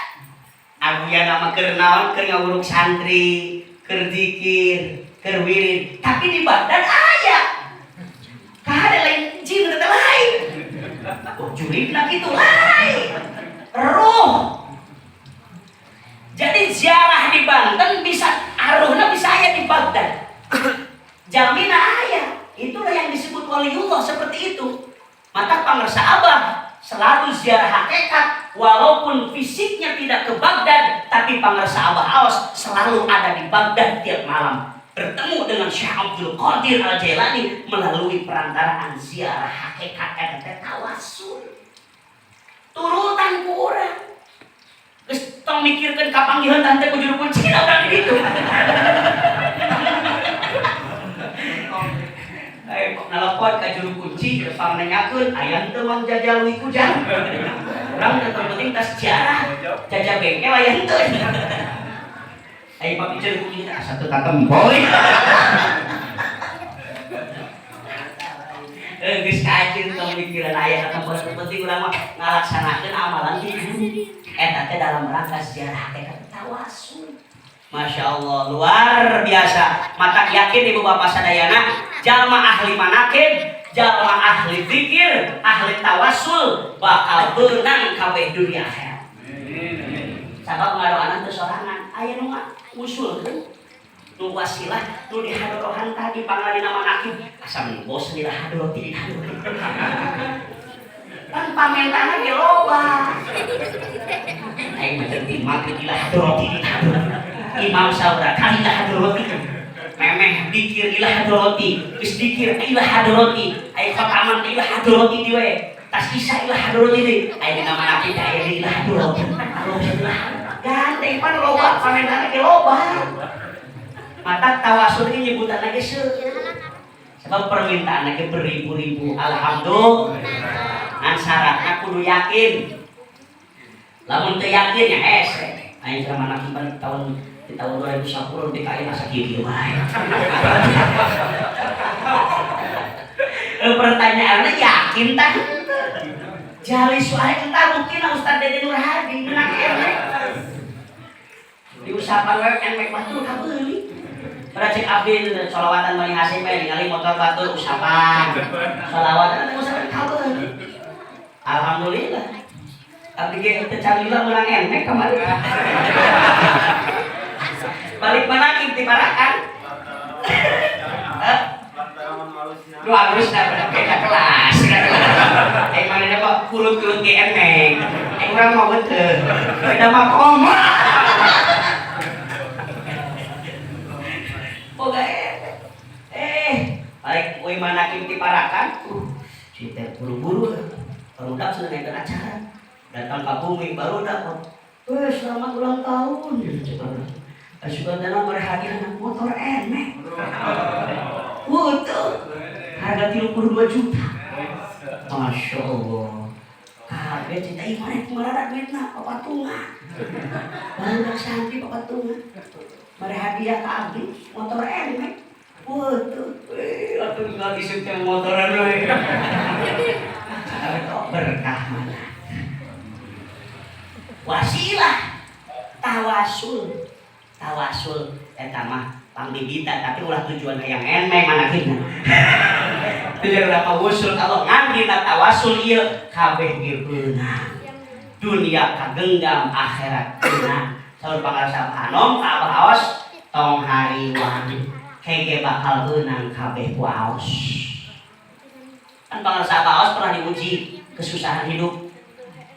Abuya nama keur naon, keur ngawuruk santri, keur zikir, keur wirid, tapi di Baghdad aya. Kada lain jin teh lain. Jurigna kitu lain. Roh. Jadi ziarah di Banten bisa aruhna bisa aya di Baghdad. Jamina aya. Itulah yang disebut waliullah seperti itu. Maka pangarsa Abah selalu ziarah hakikat walaupun fisiknya tidak ke Baghdad, tapi pangarsa Abah Aos selalu ada di Baghdad tiap malam. Bertemu dengan Syekh Abdul Qadir Al-Jailani melalui perantaraan ziarah hakikat eta tawassul. Turutan ku urang. Geus tong mikirkeun kapanggihan tante ku juru kunci urang di ditu. Nelpon ka juru kunci pang nanyakeun aya teu mang jajal wi kujang. Urang teh penting tas ziarah, jajah bengkel aya teu. Ayo papi juru kunci satu takem boy. Geus kacin tong mikiran aya kata bos penting urang mah ngalaksanakeun amalan di eta teh dalam rangka ziarah hakikat tawassul. Masya Allah, luar biasa. Maka yakin ibu bapak sadayana, jalma ahli manakib, jalma ahli zikir, ahli tawassul bakal beunang kabeh dunia akhirat. Sabab ngadoana teu sorangan, aya nu ngusulkeun nu wasilah nu dihadrohan tadi pangalina manakib asam bos lila hadroti di hadroti. Kan pamentana ge loba. Aing mah teu timah lila hadroti di hadroti. Imam Saura kali ilah hadroti memeh dikir ilah hadroti geus dikir ilah hadroti aya khataman ilah hadroti di we tas isa ilah hadroti deui aya dina manakib aya di ilah hadroti ganteng pan loba pamenana ge loba mata tawassul ini nyebutanna ge sebab permintaanna ge beribu-ribu. Alhamdulillah ngan syaratna kudu yakin lamun teu yakin ya hese aing keur manakiban di tahun 2010 DKI masa kieu wae. Pertanyaannya yakin tah? Jali suara entar buktina Ustaz Dede Nur Hadi menang emek. Di usapan wae emek batur kabeuli. Pada cek abdi sholawatan Bani Hasim ningali motor batur usapan. Sholawatan teh usapan kabeuli. Alhamdulillah. Abdi ge teu camila menang emek kemarin. Balik mana ti parakan. Lu harusnya beda kelas. Mana dia kok kurut-kurut ke emek. Urang mau betul. Beda mah koma. Boga balik we mana kimti parakan. Cita buru-buru. Barudak sudah naik acara. Datang ke bumi barudak. Selamat ulang tahun. Sudah dalam berhadiah anak motor emek. Betul. Harga 32 juta. Masya Allah. Kabeh cinta iman marada duitna papatungan. Barudak santri papatungan. Mari hadiah ke abdi motor emek. Betul. Atuh tinggal isuk teh motoran we. Berkah mana? Wasilah tawasul. Tawasul eta mah pangbibita tapi ulah tujuan yang emek manakina. Tujuan urang usul kalau ngandina tawasul ieu kabeh ge beunang. Dunia kagenggam akhirat beunang. Saur pangarsa anom ka Abah Aos tong hariwang hege bakal beunang kabeh ku Aos. Kan pangarsa Abah Aos pernah diuji kesusahan hidup.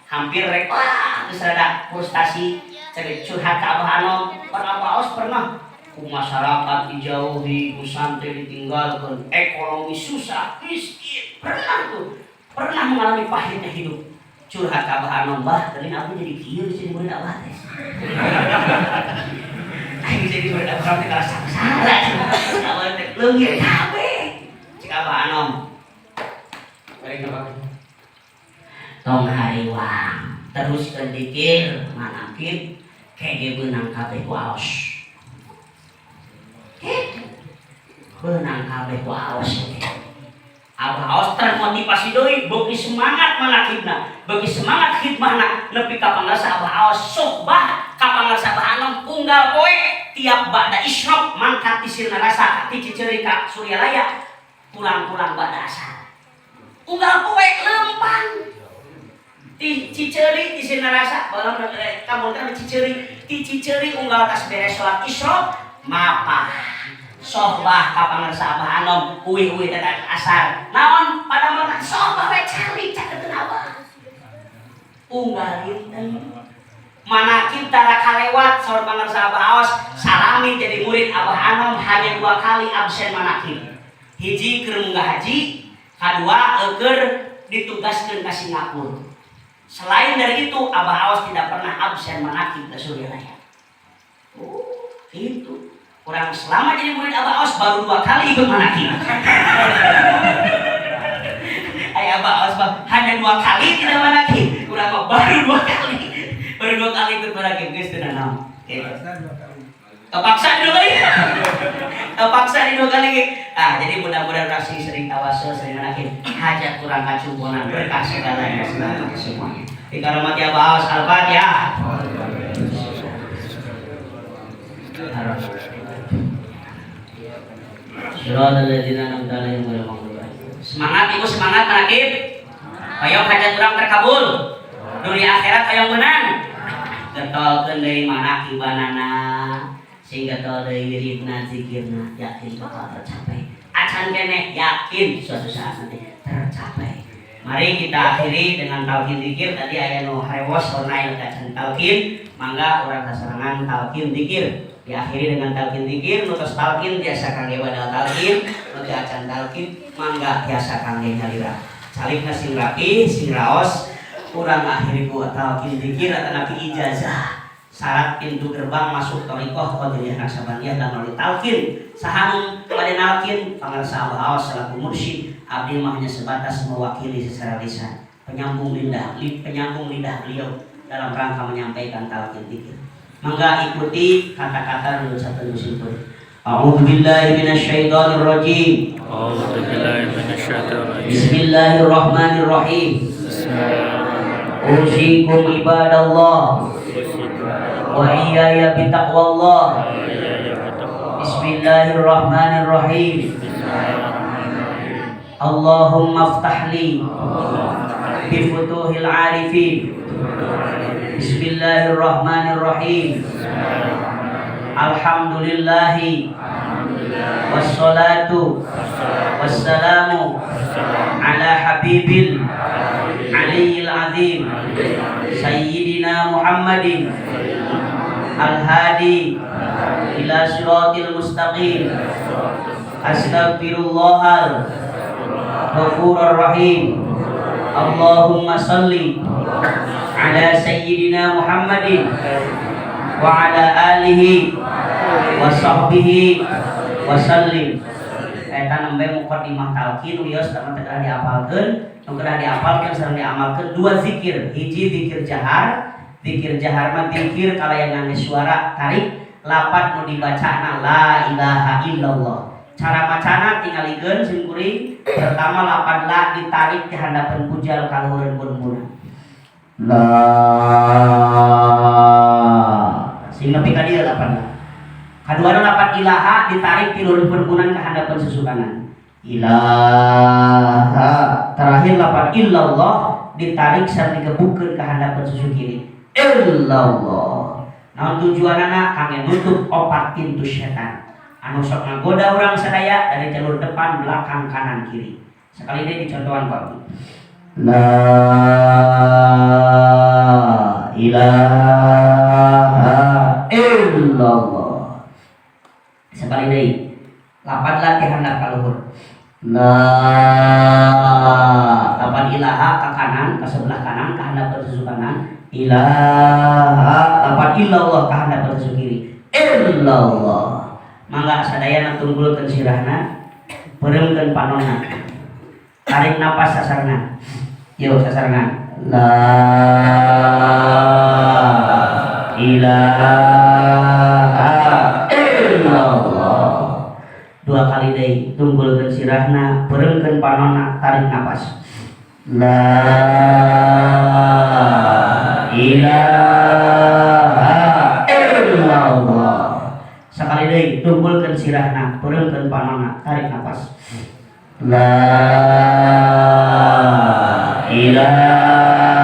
Hampir rek geus rada frustasi cari curhat ke Abah Anom. Abah Aos pernah ku masyarakat dijauhi, ku santri ditinggalkan, ekonomi susah, miskin, pernah mengalami pahitnya hidup. Curhat ke Abah Anom, bah, tadi aku jadi kieu jadi murid Abah teh. Aing jadi murid Abah teh karasa salah. Abah teh leungit kabeh. Cik Abah Anom. Bari ka tong hariwang terus kedikir manakib kege beunang kabeh ku Aos. Beunang kabeh ku Aos. Abah Aos termotivasi deui beuki semangat manakibna, beuki semangat khidmahna nepi ka pangarsa Abah Aos sohbah ka pangarsa Abah Anom unggal poe tiap ba'da isyraq mangkat ti sirna rasa ti Ciceuri ka Suryalaya pulang-pulang ba'da asar. Unggal poe lempang ti Ciceuri ti sirna rasa balam kamu kan Ciceuri ti Ciceuri unggal tas beres salat isyraq mapah sohbah ka pangarsa Abah Anom uwi-uwi teh asar naon pada mana sohbah we cari cakeun Abah unggalin teh manakib tara kalewat saur pangarsa Abah Aos salami jadi murid Abah Anom hanya 2 kali absen manakib. Hiji keur munggah haji, kadua keur ditugaskeun ka Singapura. Selain dari itu Abah Aos tidak pernah absen manakib ke Suryalaya. Itu kurang selama jadi murid Abah Aos baru 2 kali ikut manakib. Abah Aos hanya 2 kali tidak manakib, kurang baru 2 kali. Baru 2 kali ikut manakib geus teu naon. Terpaksa 2 kali. Terpaksa 2 kali. Jadi mudah-mudahan raksi sering tawasul, sering manakib. Hajat kurang kacumponan berkah segalanya selamat semuanya. Dikaromati Abah Aos Al-Fatihah. Semangat ibu, semangat manakib. Hayang hajat urang terkabul. Dunia akhirat hayang menang. Getolkeun deui manakibanana sehingga tol deui wiridna zikirna yakin bakal tercapai. Acan keneh yakin suatu saat nanti tercapai. Mari kita akhiri dengan talqin zikir. Tadi aya nu harewos orna acan talqin, mangga urang kasarangan talqin zikir. Diakhiri dengan talqin zikir, nutus talqin biasa kangge badal talqin, nutus acan talqin, mangga biasa kangge nyalira. Salibna sing rapi, sing raos, urang akhiri ku talqin zikir atanapi ijazah. Syarat pintu gerbang masuk thariqah Qadiriyah Naqsabandiyah dan melalui talqin. Sahanung pada nalqin pangarsa Abah Aos selaku mursyid, abdi mah hanya sebatas mewakili secara lisan, penyambung lidah beliau dalam rangka menyampaikan talqin zikir. Mangga ikuti kata-kata dulu satu simpul. A'udzu billahi minasyaitonir rajim. Bismillahirrahmanirrahim. usikum ibadallah wa iyaya bitaqwallah. Bismillahirrahmanirrahim. Allahumma aftahli bifutuhil arifin. Bismillahirrahmanirrahim. Alhamdulillahi wassalatu wassalamu ala habibil aliyil azim sayyidina Muhammadin al-hadi ila siratil mustaqim. Astaghfirullahal ghafurur rahim. Allahumma salli ala sayyidina Muhammadin wa ala alihi wa sahbihi wa sallim. Eta nembe mukadimah talqin wios teu teu dihafalkeun, nu kedah dihafalkeun sareng diamalkeun dua zikir. Hiji zikir jahar, zikir jahar mah zikir kalayan ngangge suara tarik lapat nu dibacana la ilaha illallah. Cara macana tingalikeun simkuring. Pertama lapat la ditarik di handapeun bujal kaluhureun bun-bunan. La sing nepi ka dieu lapan. Kaduana lapan ilaha ditarik ti leureun perbunan ka handapeun susukanan. Ilaha. Terakhir lapan illallah ditarik sareng digebukeun ka handapeun susu kiri. Illallah. Naon tujuanana kangge nutup opat pintu setan anu sok ngagoda urang sadaya dari jalur depan, belakang, kanan, kiri. Sekali ini dicontohan Pak. La ilaha illallah. Sekali deui. Lapan latihan kaluhur. La lapan ilaha ka kanan, ka sebelah kanan, ka handap susu kanan. Ilaha lapan illallah ka handap susu kiri. Illallah. Mangga sadayana tunggulkeun sirahna, peureumkeun panonna. Tarik napas sasarna. Yo sasarna. La ilaha illallah. Dua kali deui tunggulkeun sirahna, peureumkeun panonna, tarik napas. La ilaha illallah. Sakali deui tunggulkeun sirahna, peureumkeun panonna, tarik napas. La ilaha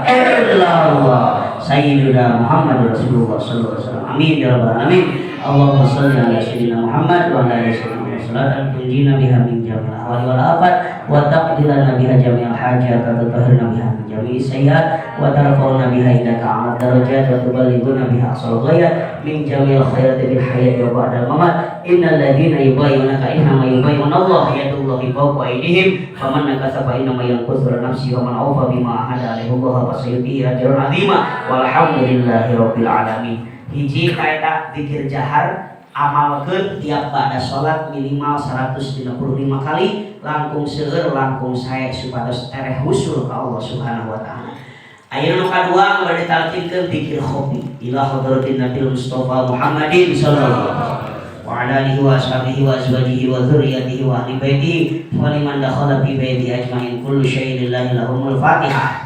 illallah. Sayyidina Muhammad Rasulullah sallallahu alaihi wasallam. Amin ya rabbal alamin. Allahumma shalli ala sayyidina Muhammad wa ala ali sayyidina salatan tunjina biha min jamil ahwali wal afat wa taqdilana biha jami'al hajat wa tutahhirna biha min jami'is sayyi'at wa tarfa'una biha indaka a'la darajat wa tuballighuna biha aqsal ghayat min jami'il khairati bil hayati wa ba'dal mamat. Innal ladzina yubayyunaka innama yubayyuna Allah yadullahi fawqa aydihim faman nakasa fa innama yanqusu ala nafsihi wa man awfa bima ahada alaihi Allah fa sayutihi ajran 'azima walhamdulillahi rabbil alamin. Hiji kaeta zikir jahar amalkeun tiap ba'da salat minimal 165 kali, langkung seueur langkung sae supados tereh husul ka Allah Subhanahu wa taala. Ayeuna nu kadua bade talqinkeun zikir khofi ila hadratin Nabi Mustafa Muhammadin sallallahu alaihi wa ala alihi wa ashabihi wa azwajihi wa dzurriyyatihi wa ahli baitihi wa liman dakhala fi baiti ajmain kullu syai'in lillahi lahumul Fatihah.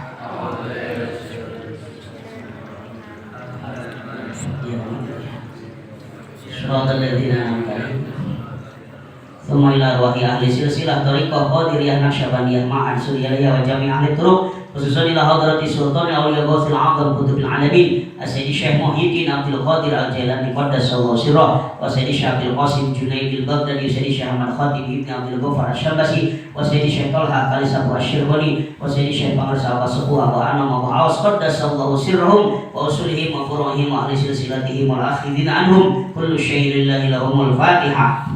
Suratul ladzina an'amta 'alaihim. Tsumma ila ruhi ahli silsilah thariqah qadiriyah naqsyabandiyah ma'an suriyah wa jami' ahli turuq khususan ila hadrati sultan awliya ghausil a'zam qutubil alamin Sayyidi Syekh Muhyiddin Abdul Qadir Al-Jailani qaddasallahu sirrah wa Sayyidi Syekh Abdul Qasim Junaid al-Baghdadi Sayyidi Syekh Ahmad Khatib Ibn Abdul Ghaffar Asy-Syabasi wa Sayyidi Syekh Talha Kalisabu Asy-Syirwani wa Sayyidi Syekh Pangarsa Al-Sepuh Abu Anam Abu Awas qaddasallahu sirrahum wa usulihim wa furu'ihim wa ahli silsilatihim wal akhidina anhum kullu syai'in lillahi lahumul Fatihah.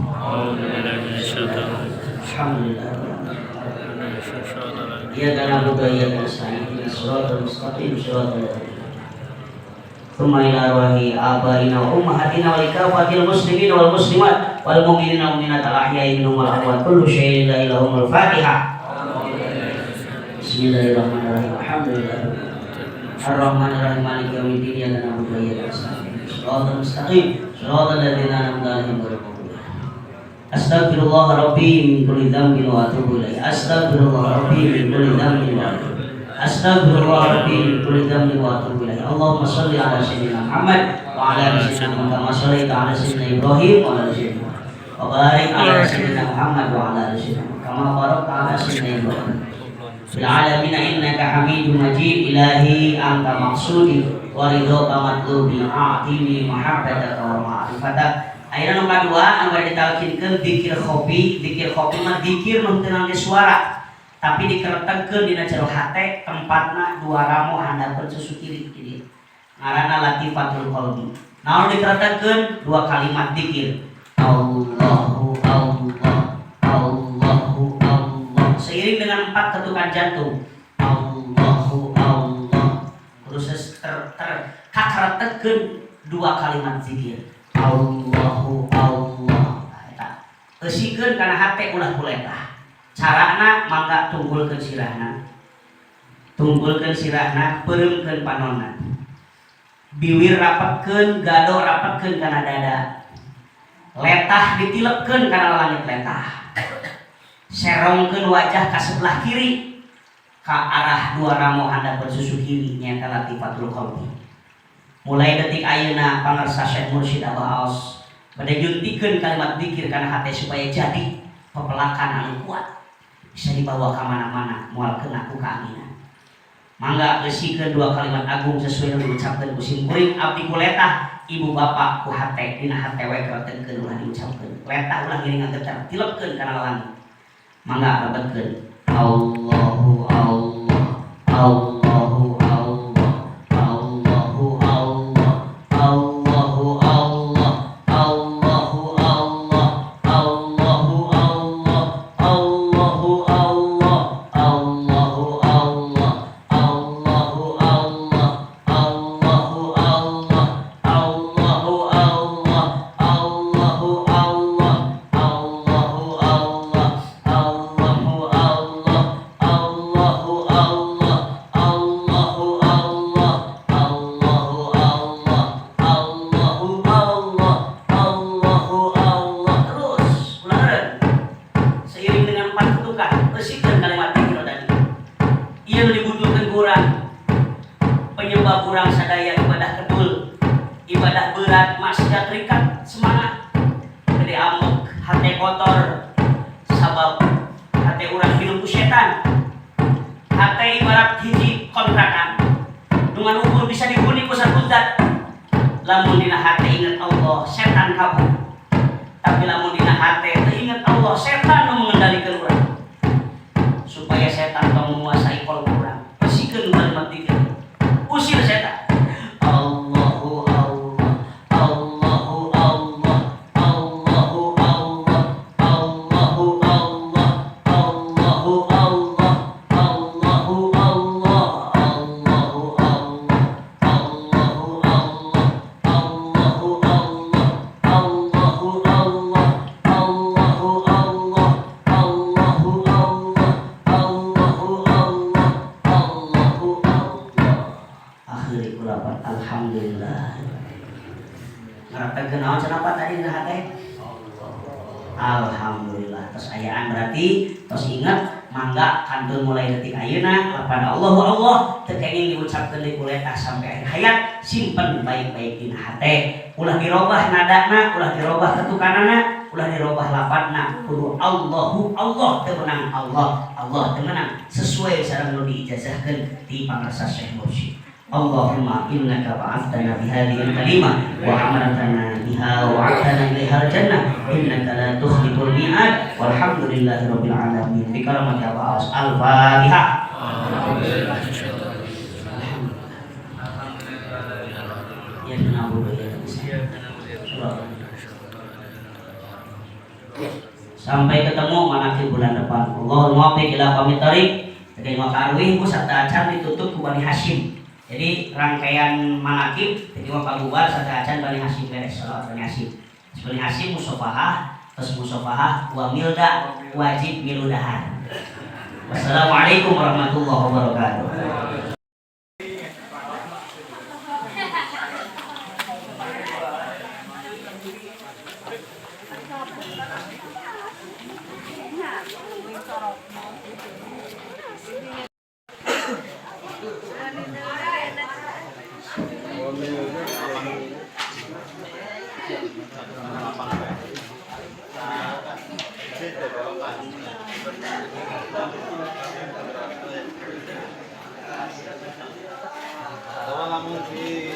Alhamdulillah. Ya kana buka ya nasta'in siratal mustaqim siratal thumma ila ruhi abaina wa ummahatina wa likafatil muslimin wal muslimat wal mu'minina wal mu'minat al ahya'i minhum wal amwat kullu syai'in la ilaha illal Fatihah. Bismillahirrahmanirrahim. Alhamdulillah. Ar-Rahmanir-Rahim Maliki yaumiddin iyyaka na'budu wa iyyaka nasta'in siratal mustaqim siratal ladzina an'amta 'alaihim ghairil maghdubi 'alaihim. Astaghfirullah rabbi min kulli dhanbin wa atubu ilaih. Astaghfirullah rabbi min kulli dhanbin wa atubu ilaih. Astaghfirullahaladzim, kulli dzambin wa atubu ilaih. Allahumma shalli ala sayyidina Muhammad wa ala ali sayyidina Muhammad kama shallaita ala sayyidina Ibrahim wa ala ali sayyidina Muhammad. Wa barik ala sayyidina Muhammad wa ala ali sayyidina Muhammad kama barakta ala sayyidina Ibrahim fil alamin innaka Hamidum Majid. Ilahi anta maqsudi wa ridhoka matlubi a'tini mahabbataka wa ma'rifataka. Ayeuna nomor 2 anu ditalkinkeun zikir khofi. Zikir khofi mah zikir nu teu nangge suara tapi dikeretegkeun dina jero hate, tempatna dua ramu handapkeun susu kiri kieu. Ngaranna latifatul qalbi. Naon dikeretegkeun? Dua kalimat zikir. Allahu Allah, Allahu Allah. Seiring dengan 4 ketukan jantung. Allahu Allah. Terus kakeretegkeun dua kalimat zikir. Allahu Allah. Eta eusikeun kana hate ulah kuletah. Carana mangga tunggulkeun sirahna, peuremkeun panonna, biwir rapatkeun, gado rapatkeun kana dada, letah ditilepkeun kana langit letah, serongkeun wajah ka sebelah kiri ka arah dua ramu handapkeun susu kiri nyaeta latifatul qalbi. Mulai detik ayeuna pangarsa Syekh Mursyid Abah Aos bade juntikeun kalimat zikir kana hate supaya jadi pepelakan anu kuat, bisa dibawa ke mana-mana, moal kena ku kaaminan. Mangga eusikeun dua kalimat agung sesuai yang diucapkeun ku simkuring abdi ku letah, ibu bapak ku hate dina hate we keretegkeun ulah diucapkeun. Letah ulah ngiringan getar, tilepkeun kana langit. Mangga rebetkeun. Allahu Allah, Allahu Allah, Allahu Allah, Allahu Allah, Allahu Allah, Allahu Allah, Allahu Allah, Allahu Allah, Allahu Allah, Allahu Allah, Allahu Allah, Allahu Allah, Allahu Allah, Allahu Allah, Allahu Allah, Allahu Allah, Allahu Allah, Allahu Allah, Allahu Allah. Terus ulangan seiring dengan 4 ketukan bersihkan kalimat zikir tadi. Ieu dibutuhkeun kurang penyebab kurang sadaya ibadah kedul, ibadah berat, maksiat terikat semangat gede amuk, hate kotor sabab hate urang hidup ku setan. Hate ibarat hiji kontrakan dengan ukur bisa dihuni ku satu zat. Lamun dina hate inget Allah, setan kabur. Tapi lamun dina hate teu inget Allah, setan nu mengendalikan urang. Supaya setan teu menguasai qalbu urang, bersihkeun kalimat zikir. Usir setan. Allahu Allah, Allahu Allah, Allahu Allah, Allahu Allah, Allahu Allah, Allahu Allah, Allahu Allah, Allahu Allah, Allahu Allah, Allahu Allah, Allahu Allah, Allahu Allah, Allahu Allah, Allahu Allah. Akhiri kulapan alhamdulillah. Ngarepkeun naon cenah tadi dina hate? Alhamdulillah. Tos ayaan berarti tos ingat mangga kantun mulai detik ayeuna lapan Allahu Allah teu kenging diucapkeun di kuletah sampai akhir hayat, simpen baik-baik dina hate. Ulah dirobah nadana, ulah dirobah ketukanana, ulah dirobah lapanna. Kudu Allahu Allah teu menang Allah, Allah teu menang sesuai sareng nu diijazahkeun di pangarsa Syekh Mursyid. Allahumma innaka ba'athana bihadhil kalimah wa amartana biha wa wa'adtana ilaihal jannah innaka la tukhliful mi'ad walhamdulillahi rabbil alamin. Bi kalimati Abbas al-Fatihah. Ya na'budu ya sampai ketemu manakib bulan depan. Allahumma muwaffiq ila aqwamit thariq. Jadi maka arwih ku sarta acan ditutup ku Bani Hasyim. Jadi rangkaian manakib jadi mau kabubar sarta acan Bani Hasyim beres salat Bani Hasyim. Bani Hasyim musofahah, terus musofahah wa milda wajib miludahan. Wassalamualaikum warahmatullahi wabarakatuh. Kalau lamun di